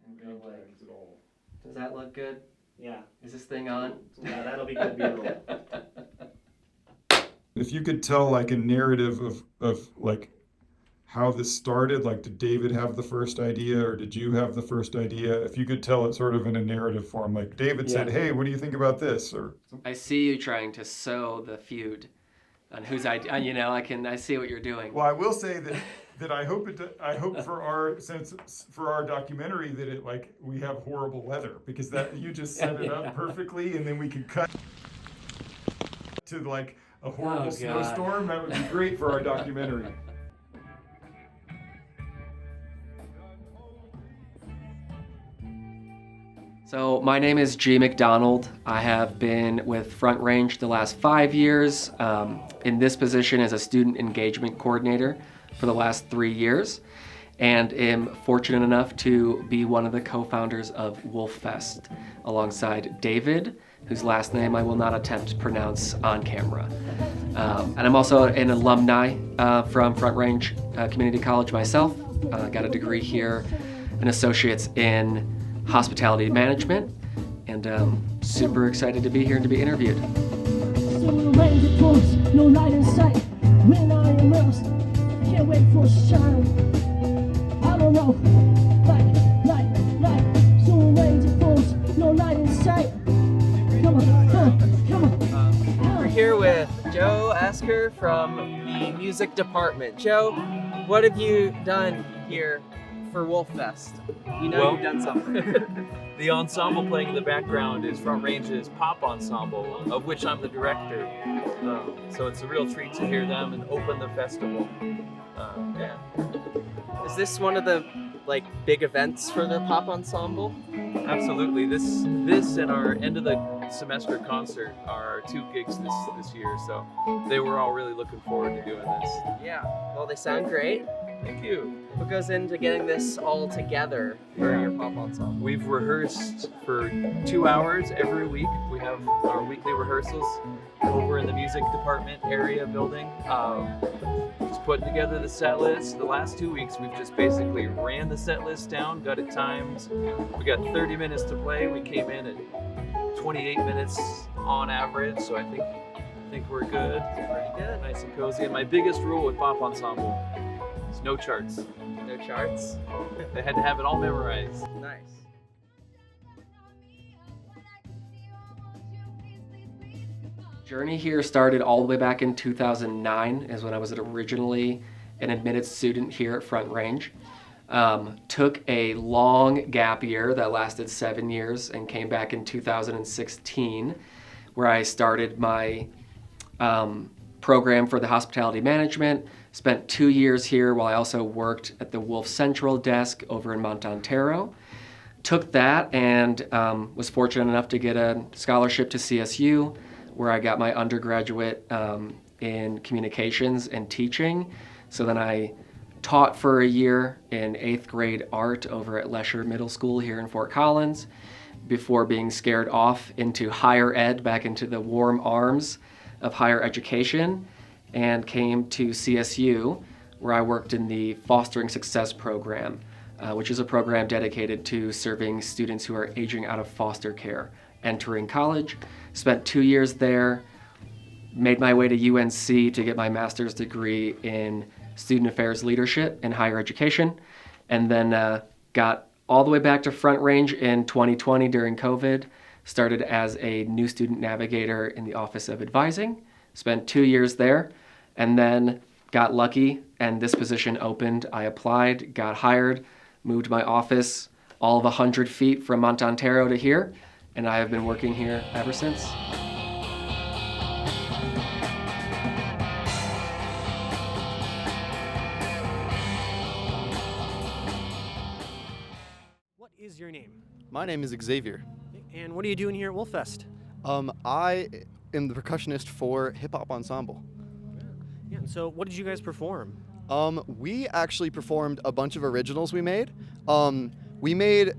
And go like, at all. does that look good? Yeah. Is this thing on? Yeah, that'll be good B-roll. If you could tell like a narrative of like how this started, like did David have the first idea or did you have the first idea? If you could tell it sort of in a narrative form, like David said, hey, what do you think about this? Or I see you trying to sow the feud on whose idea, I see what you're doing. well, I will say that I hope for our documentary that it like we have horrible weather because that you just set it up perfectly and then we could cut to like a horrible snowstorm. That would be great for our documentary. So my name is G. McDonald. I have been with Front Range the last 5 years, in this position as a student engagement coordinator for the last 3 years, and am fortunate enough to be one of the co-founders of Wolf Fest alongside David, whose last name I will not attempt to pronounce on camera. And I'm also an alumni from Front Range Community College myself. Got a degree here, an associate's in hospitality management, and super excited to be here and to be interviewed. No light in sight. When I am lost, can't wait for a shine. I don't know, like. Soon rains it falls, no light in sight. Come on. We're here with Joe Asker from the music department. Joe, what have you done here for Wolf Fest? You know you've done something. The ensemble playing in the background is Front Range's pop ensemble, of which I'm the director. So it's a real treat to hear them and open the festival. Yeah. Is this one of the big events for the pop ensemble? Absolutely. This and our end of the semester concert are our 2 gigs this year. So they were all really looking forward to doing this. Yeah. Well, they sound great. Thank you. What goes into getting this all together for your pop ensemble? We've rehearsed for 2 hours every week. We have our weekly rehearsals over in the music department area building. Just putting together the set list. The last 2 weeks we've just basically ran the set list down, got it timed. We got 30 minutes to play. We came in at 28 minutes on average, so I think we're good. Pretty good. Nice and cozy. And my biggest rule with pop ensemble is no charts. No charts? They had to have it all memorized. Nice. Journey here started all the way back in 2009, is when I was originally an admitted student here at Front Range. Took a long gap year that lasted 7 years and came back in 2016, where I started my program for the hospitality management. Spent 2 years here while I also worked at the Wolf Central desk over in Montantero. Took that and was fortunate enough to get a scholarship to CSU, where I got my undergraduate in communications and teaching. So then I taught for a year in 8th grade art over at Lesher Middle School here in Fort Collins, before being scared off into higher ed, back into the warm arms of higher education, and came to CSU, where I worked in the Fostering Success program, which is a program dedicated to serving students who are aging out of foster care, entering college. Spent 2 years there, made my way to UNC to get my master's degree in student affairs leadership in higher education, and then got all the way back to Front Range in 2020 during COVID. Started as a new student navigator in the Office of Advising, spent 2 years there, and then got lucky and this position opened. I applied, got hired, moved my office all of 100 feet from Montantero to here, and I have been working here ever since. What is your name? My name is Xavier. And what are you doing here at Wolf Fest? I am the percussionist for Hip Hop Ensemble. Yeah, and so what did you guys perform? We actually performed a bunch of originals we made. We made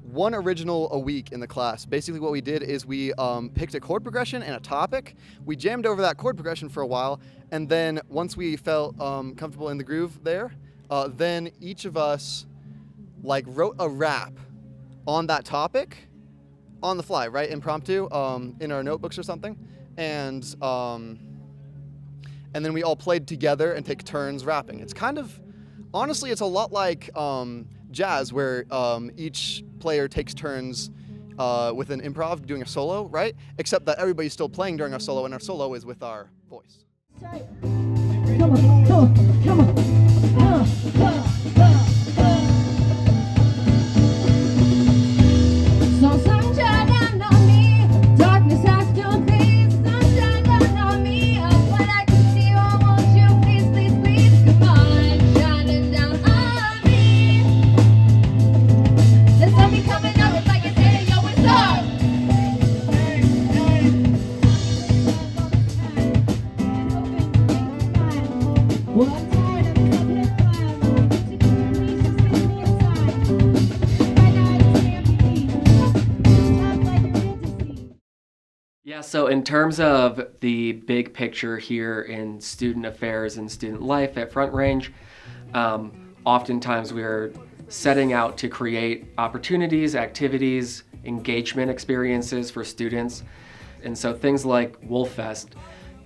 one original a week in the class. Basically what we did is we picked a chord progression and a topic. We jammed over that chord progression for a while, and then once we felt comfortable in the groove there, then each of us like wrote a rap on that topic on the fly, right? Impromptu, in our notebooks or something. And then we all played together and take turns rapping. It's kind of, honestly, it's a lot like jazz, where each player takes turns with an improv doing a solo, right? Except that everybody's still playing during our solo, and our solo is with our voice. Come on, come on, come on. So sunshine down on me, darkness has to be. Sunshine down on me, of what I can see. Oh, won't you please, please, please, come on, shining down on me. The sun be coming up, it's like it's saying, yo, it's up. One time, I'm in a cloud. To do me, just make me inside. Right now, I just can't be. Tough like a fantasy. Yeah, so in terms of the big picture here in student affairs and student life at Front Range, oftentimes we are setting out to create opportunities, activities, engagement experiences for students. And so things like WolfFest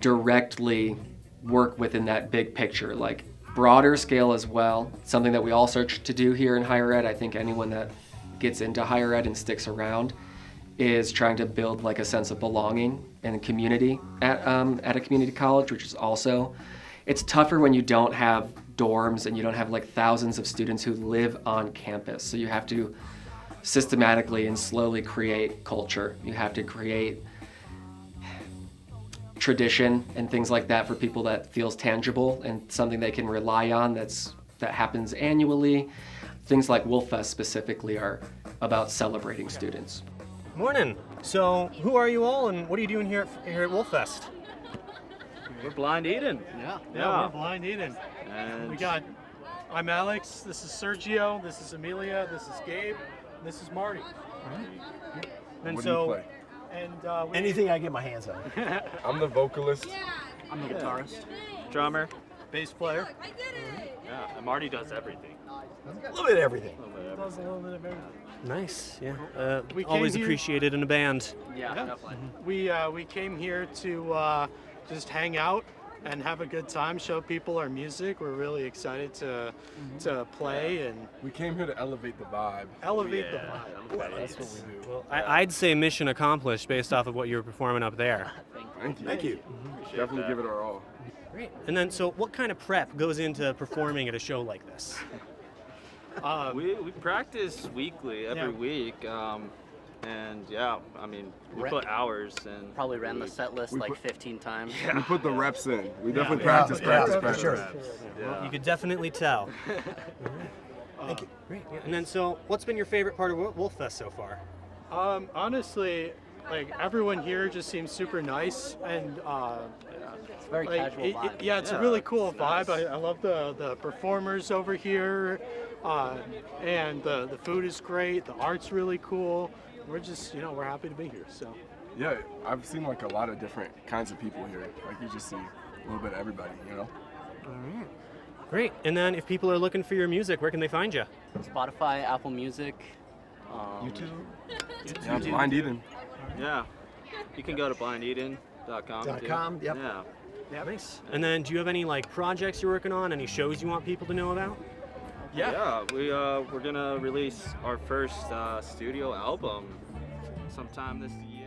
directly work within that big picture, like broader scale as well. Something that we all search to do here in higher ed. I think anyone that gets into higher ed and sticks around is trying to build like a sense of belonging and community at a community college, which is also, it's tougher when you don't have dorms and you don't have like thousands of students who live on campus. So you have to systematically and slowly create culture. You have to create tradition and things like that for people that feels tangible and something they can rely on that happens annually. Things like WolfFest specifically are about celebrating students. Morning. So, who are you all, and what are you doing here at WolfFest? We're Blind Eden. Yeah, we're Blind Eden. And I'm Alex. This is Sergio. This is Amelia. This is Gabe. This is Marty. And What do you play? And Anything I get my hands on. I'm the vocalist. I'm the guitarist. drummer. bass player. Yeah, and Marty does everything. A little bit of everything. Does a little bit of everything. Nice. Yeah. We came Always here- appreciated in a band. Yeah, definitely. We came here to just hang out and have a good time, show people our music. We're really excited to play and We came here to elevate the vibe. elevate the vibe. That's what we do. Well, I'd say mission accomplished based off of what you were performing up there. Thank you. Thank you. Definitely give it our all. Great. And then, so what kind of prep goes into performing at a show like this? We practice weekly, every week. And yeah, I mean, we put hours in. Probably ran the week. set list We like put- 15 times. We put the reps in. We definitely Yeah, practice. for sure. Well, you could definitely tell. Thank you. Great. Yeah. And then, so what's been your favorite part of WolfFest so far? Honestly, like everyone here just seems super nice and It's a very like, casual vibe. yeah, it's a really cool vibe. I love the performers over here, and the food is great. The art's really cool. We're just, we're happy to be here. So. Yeah, I've seen like a lot of different kinds of people here. Like you just see a little bit of everybody, you know? Great. And then, if people are looking for your music, where can they find you? Spotify, Apple Music. YouTube. Yeah, Blind Eden. Yeah, you can go to blindeden.com. .com, yep. Yeah. Yeah, nice. And then, do you have any like projects you're working on? Any shows you want people to know about? Yeah, we're gonna release our first studio album sometime this year.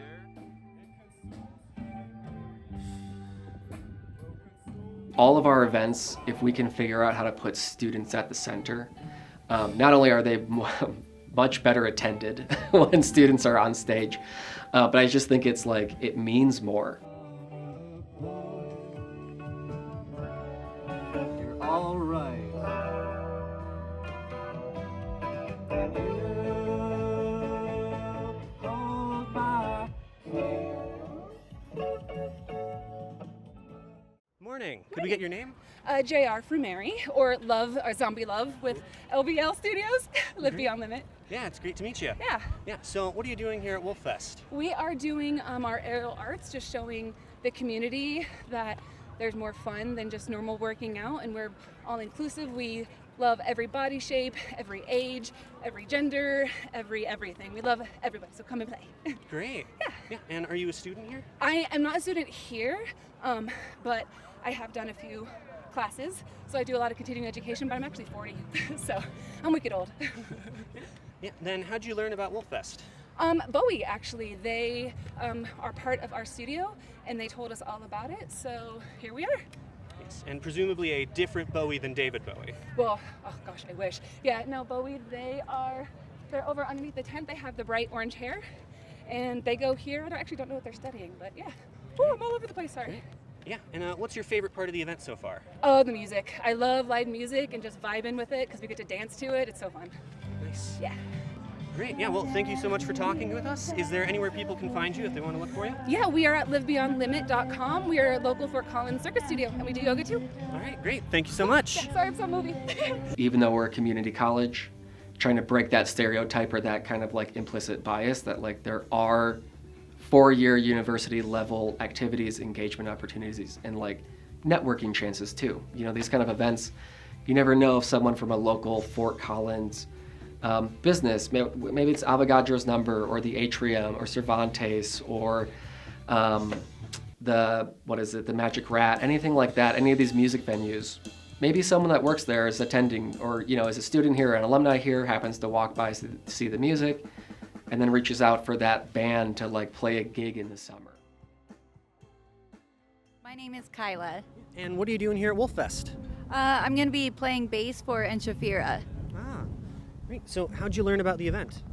All of our events, if we can figure out how to put students at the center, not only are they much better attended when students are on stage, but I just think it's like, it means more. You're all right. Morning. Could we get your name? JR for Mary, or Love, or Zombie Love with LBL Studios, Live Beyond Limit. Yeah, it's great to meet you. Yeah, Yeah. So, what are you doing here at WolfFest? we are doing our aerial arts, just showing the community that there's more fun than just normal working out, and we're all inclusive. We love every body shape, every age, every gender, everything. We love everybody, so come and play. Great. Yeah. And are you a student here? I am not a student here, but I have done a few classes, so I do a lot of continuing education, but I'm actually 40, so I'm wicked old. Yeah. Then how'd you learn about Wolffest? Bowie, actually. They are part of our studio, and they told us all about it, so here we are. Yes. And presumably a different Bowie than David Bowie. Well, oh gosh, I wish. Yeah, no, Bowie, they're over underneath the tent. They have the bright orange hair, and they go here. I actually don't know what they're studying, but yeah. Ooh, I'm all over the place, sorry. Yeah. And what's your favorite part of the event so far? Oh, the music. I love live music and just vibing with it because we get to dance to it. It's so fun. Nice. Yeah. Great. Yeah, well, thank you so much for talking with us. Is there anywhere people can find you if they want to look for you? Yeah, we are at livebeyondlimit.com. We are a local Fort Collins circus studio, and we do yoga too. All right, great. Thank you so much. Yeah, sorry, I'm so movie. Even though we're a community college, trying to break that stereotype or that kind of like implicit bias that like there are four-year university level activities, engagement opportunities, and like networking chances too. You know, these kind of events, you never know if someone from a local Fort Collins business, maybe it's Avogadro's Number or the Atrium or Cervantes or the Magic Rat, anything like that, any of these music venues. Maybe someone that works there is attending or, you know, is a student here, an alumni here, happens to walk by, see the music, and then reaches out for that band to like play a gig in the summer. My name is Kyla. And what are you doing here at Wolffest? I'm going to be playing bass for Shafira. Ah, great. So how'd you learn about the event?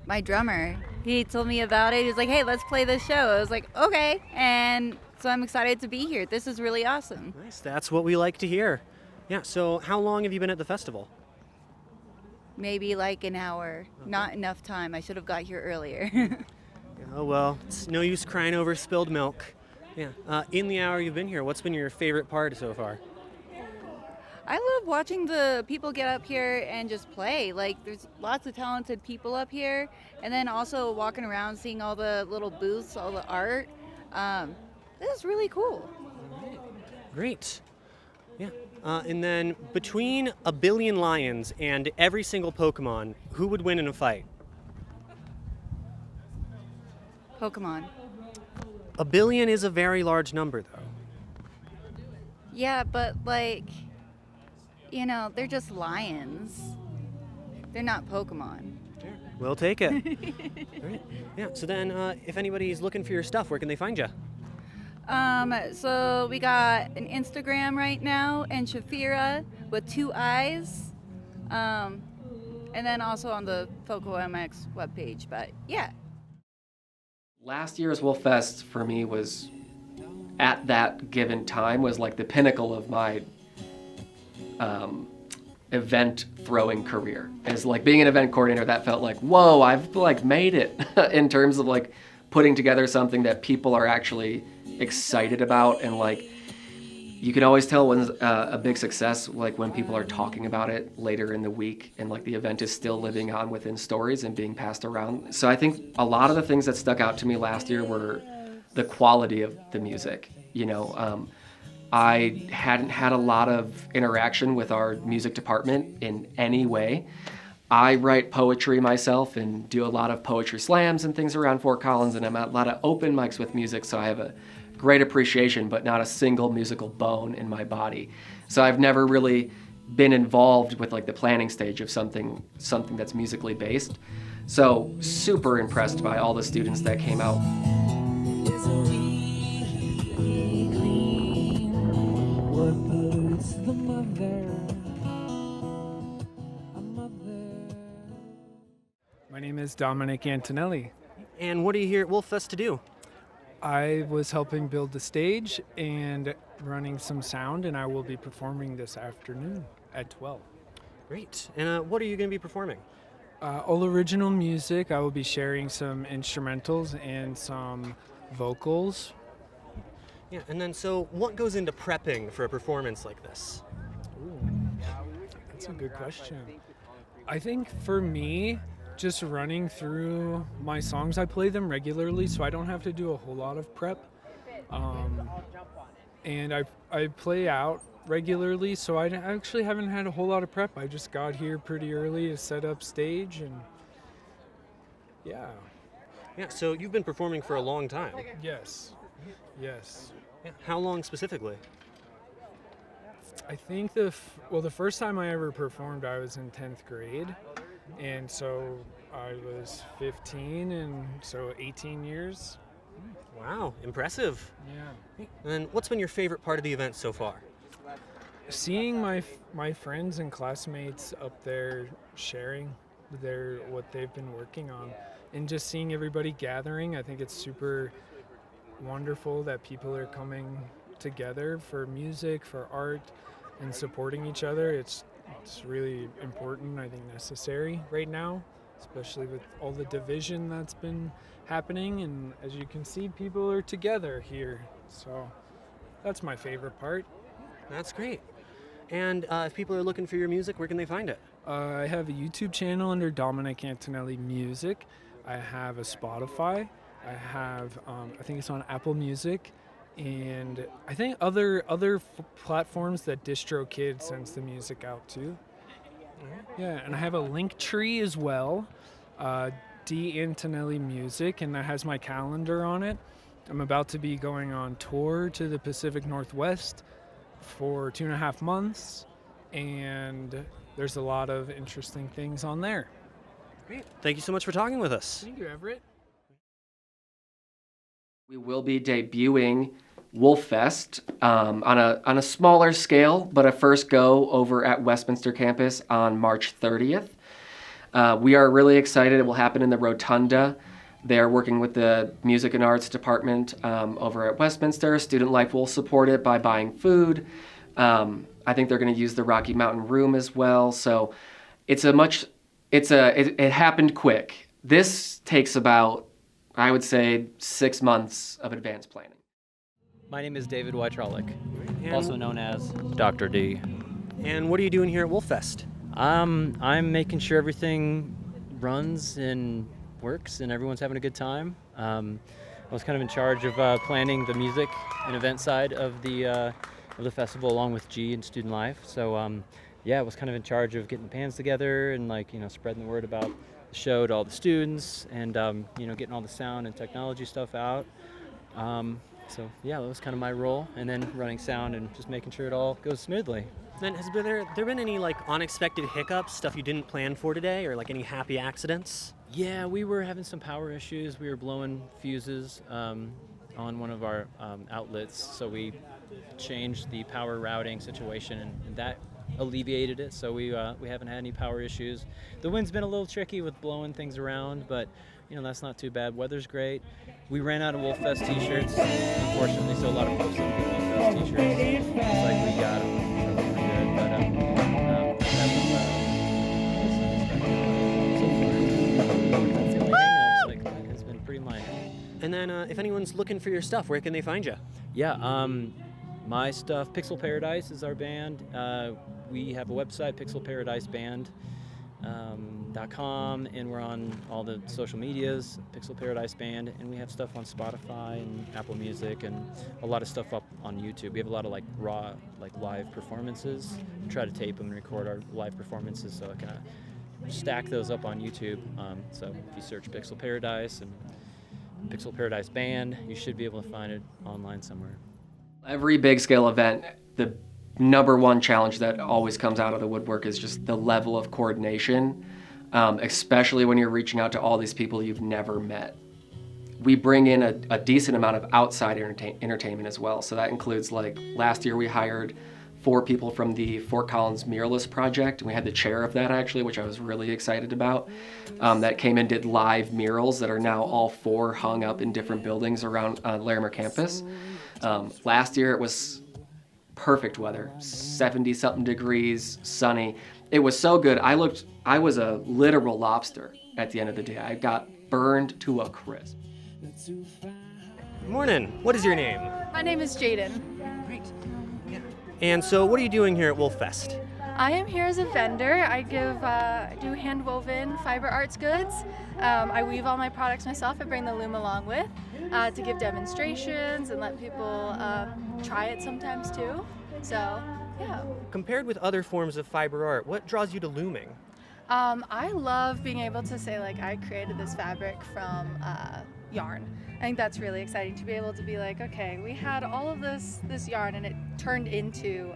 My drummer, he told me about it. He was like, hey, let's play this show. I was like, okay. And so I'm excited to be here. This is really awesome. Nice. That's what we like to hear. Yeah, so how long have you been at the festival? Maybe like an hour. Okay. Not enough time. I should have got here earlier. Oh, well, it's no use crying over spilled milk. Yeah. In the hour you've been here, what's been your favorite part so far? I love watching the people get up here and just play. Like, there's lots of talented people up here. And then also walking around, seeing all the little booths, all the art. This is really cool. Great. Yeah. And then between a billion lions and every single Pokemon, who would win in a fight? Pokemon. A billion is a very large number, though. Yeah, but like, you know, they're just lions. They're not Pokemon. We'll take it. All right. Yeah, so then if anybody's looking for your stuff, where can they find you? So we got an Instagram right now, and Shafira with 2 eyes. And then also on the Foco MX webpage, but yeah. Last year's Wolffest for me was, at that given time, was like the pinnacle of my event throwing career. As like being an event coordinator, that felt like, whoa, I've like made it in terms of like putting together something that people are actually excited about, and like you can always tell when a big success, like when people are talking about it later in the week and like the event is still living on within stories and being passed around. So I think a lot of the things that stuck out to me last year were the quality of the music. You know, I hadn't had a lot of interaction with our music department in any way. I write poetry myself and do a lot of poetry slams and things around Fort Collins, and I'm at a lot of open mics with music, so I have a great appreciation, but not a single musical bone in my body. So I've never really been involved with like the planning stage of something that's musically based. So super impressed by all the students that came out. My name is Dominic Antonelli. And what are you here at Wolffest to do? I was helping build the stage and running some sound, and I will be performing this afternoon at 12. Great. And what are you going to be performing? All original music. I will be sharing some instrumentals and some vocals. Yeah, and then so what goes into prepping for a performance like this? Ooh, that's a good question. I think for me, just running through my songs, I play them regularly, so I don't have to do a whole lot of prep. and I play out regularly, so I actually haven't had a whole lot of prep. I just got here pretty early to set up stage, and yeah. Yeah, so you've been performing for a long time. Yes. Yes. Yeah. How long specifically? I think the first time I ever performed, I was in 10th grade, and so I was 15, and so 18 years. Wow, impressive. Yeah. And then what's been your favorite part of the event so far? Seeing my friends and classmates up there sharing what they've been working on, and just seeing everybody gathering. I think it's super wonderful that people are coming together for music, for art, and supporting each other. It's really important, I think necessary right now, especially with all the division that's been happening. And as you can see, people are together here. So that's my favorite part. That's great. And if people are looking for your music, where can they find it? I have a YouTube channel under Dominic Antonelli Music. I have a Spotify. I have, I think it's on Apple Music, and I think other platforms that DistroKid sends the music out to. Yeah, and I have a link tree as well, D Antonelli Music, and that has my calendar on it. I'm about to be going on tour to the Pacific Northwest for 2.5 months, and there's a lot of interesting things on there. Great. Thank you so much for talking with us. Thank you, Everett. We will be debuting Wolffest on a smaller scale, but a first go over at Westminster campus on March 30th. We are really excited. It will happen in the Rotunda. They're working with the Music and Arts Department over at Westminster. Student Life will support it by buying food. I think they're going to use the Rocky Mountain Room as well. So it happened quick. This takes about, I would say, 6 months of advanced planning. My name is David Weitralik, also known as Dr. D. And what are you doing here at Wolffest? I'm making sure everything runs and works and everyone's having a good time. I was kind of in charge of planning the music and event side of the festival along with G and Student Life. So yeah, I was kind of in charge of getting the bands together and spreading the word about the show to all the students and getting all the sound and technology stuff out. So yeah, that was kind of my role, and then running sound and just making sure it all goes smoothly. Then has there been any unexpected hiccups, stuff you didn't plan for today, or any happy accidents? Yeah, we were having some power issues. We were blowing fuses on one of our outlets, so we changed the power routing situation, and that alleviated it. So we haven't had any power issues. The wind's been a little tricky with blowing things around, but that's not too bad. Weather's great. We ran out of Wolffest t-shirts, unfortunately, so a lot of folks don't get Wolffest t-shirts. It's like we got them, so we're good. But that's the only hang-ups. It's been pretty minor. And then if anyone's looking for your stuff, where can they find you? Yeah, my stuff, Pixel Paradise is our band. We have a website, pixelparadiceband.com, and we're on all the social medias, Pixel Paradise Band, and we have stuff on Spotify and Apple Music and a lot of stuff up on YouTube. We have a lot of raw live performances. We try to tape them and record our live performances, so I kind of stack those up on YouTube. So if you search Pixel Paradise and Pixel Paradise Band, you should be able to find it online somewhere. Every big scale event, the number one challenge that always comes out of the woodwork is just the level of coordination, especially when you're reaching out to all these people you've never met. We bring in a decent amount of outside entertainment as well. So that includes, last year we hired 4 people from the Fort Collins Muralist Project. We had the chair of that actually, which I was really excited about. That came and did live murals that are now all 4 hung up in different buildings around Larimer campus. Last year it was perfect weather, 70-something degrees, sunny. It was so good. I was a literal lobster at the end of the day. I got burned to a crisp. Morning. What is your name? My name is Jaden. Great. And so what are you doing here at Wolffest? I am here as a vendor. I do hand-woven fiber arts goods. I weave all my products myself. I bring the loom along with to give demonstrations and let people try it sometimes too. So, yeah. Compared with other forms of fiber art, what draws you to looming? I love being able to say, like, I created this fabric from yarn. I think that's really exciting to be able to be like, okay, we had all of this yarn and it turned into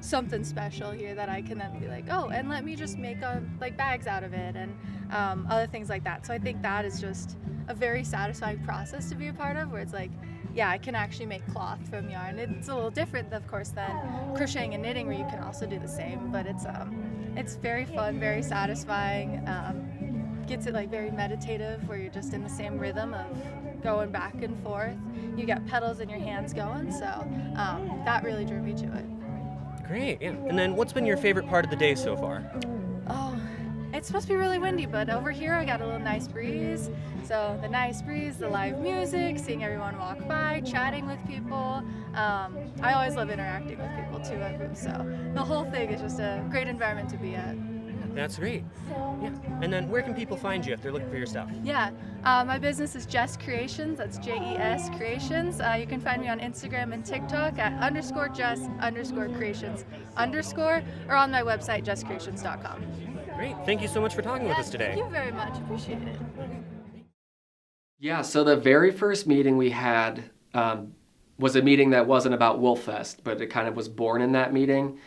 something special here that I can then be like, oh, and let me just make like bags out of it and other things like that. So I think that is just a very satisfying process to be a part of, where it's like, yeah, I can actually make cloth from yarn. It's a little different, of course, than crocheting and knitting, where you can also do the same, but it's very fun, very satisfying. Gets it like very meditative, where you're just in the same rhythm of going back and forth. You got pedals in your hands going, so that really drew me to it. Great, yeah. And then what's been your favorite part of the day so far? Oh, it's supposed to be really windy, but over here I got a little nice breeze. So the nice breeze, the live music, seeing everyone walk by, chatting with people. I always love interacting with people too at booths, so the whole thing is just a great environment to be at. That's great. Yeah. And then where can people find you if they're looking for your stuff? Yeah, my business is Jess Creations. That's JES Creations. You can find me on Instagram and TikTok at _Jess_Creations_ or on my website, jesscreations.com. Great. Thank you so much for talking with us today. Thank you very much. Appreciate it. Yeah, so the very first meeting we had was a meeting that wasn't about Wolffest, but it kind of was born in that meeting.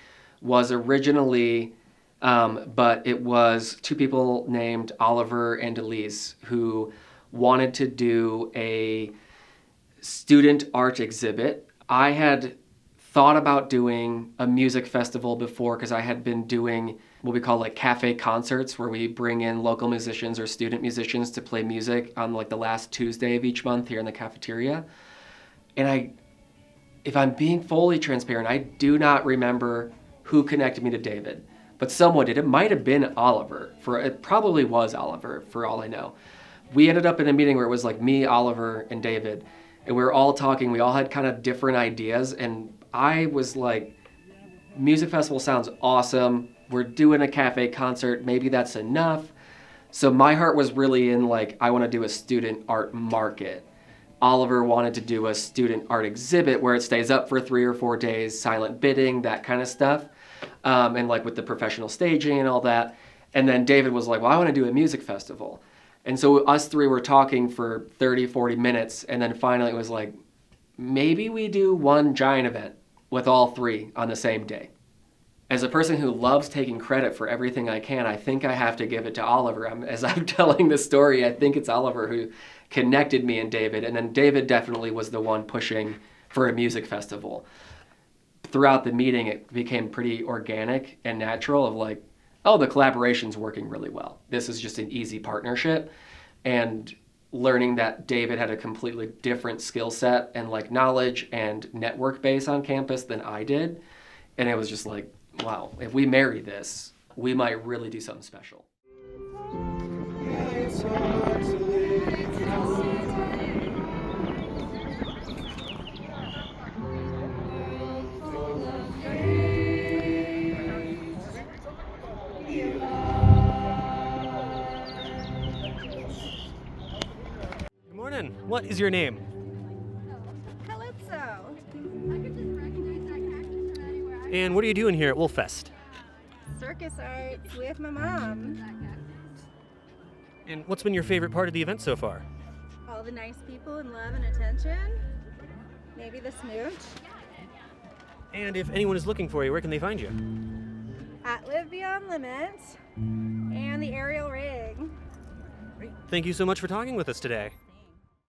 Was originally, but it was two people named Oliver and Elise who wanted to do a student art exhibit. I had thought about doing a music festival before, because I had been doing what we call like cafe concerts, where we bring in local musicians or student musicians to play music on like the last Tuesday of each month here in the cafeteria. And if I'm being fully transparent, I do not remember who connected me to David, but someone did. It might have been Oliver. It probably was Oliver, for all I know. We ended up in a meeting where it was like me, Oliver, and David, and we were all talking. We all had kind of different ideas, and I was like, music festival sounds awesome. We're doing a cafe concert. Maybe that's enough. So my heart was really in like, I want to do a student art market. Oliver wanted to do a student art exhibit where it stays up for 3 or 4 days, silent bidding, that kind of stuff. And like with the professional staging and all that. And then David was like, well, I want to do a music festival. And so us three were talking for 30, 40 minutes. And then finally it was like, maybe we do one giant event with all three on the same day. As a person who loves taking credit for everything I can, I think I have to give it to Oliver. As I'm telling the story, I think it's Oliver who connected me and David. And then David definitely was the one pushing for a music festival. Throughout the meeting, it became pretty organic and natural of like, oh, the collaboration's working really well. This is just an easy partnership. And learning that David had a completely different skill set and like knowledge and network base on campus than I did. And it was just like, wow, if we marry this, we might really do something special. Good morning. What is your name? Calypso. And what are you doing here at Wolffest? Circus arts with my mom. And what's been your favorite part of the event so far? All the nice people and love and attention. Maybe the smooch. And if anyone is looking for you, where can they find you? At Live Beyond Limits and the aerial rig. Thank you so much for talking with us today.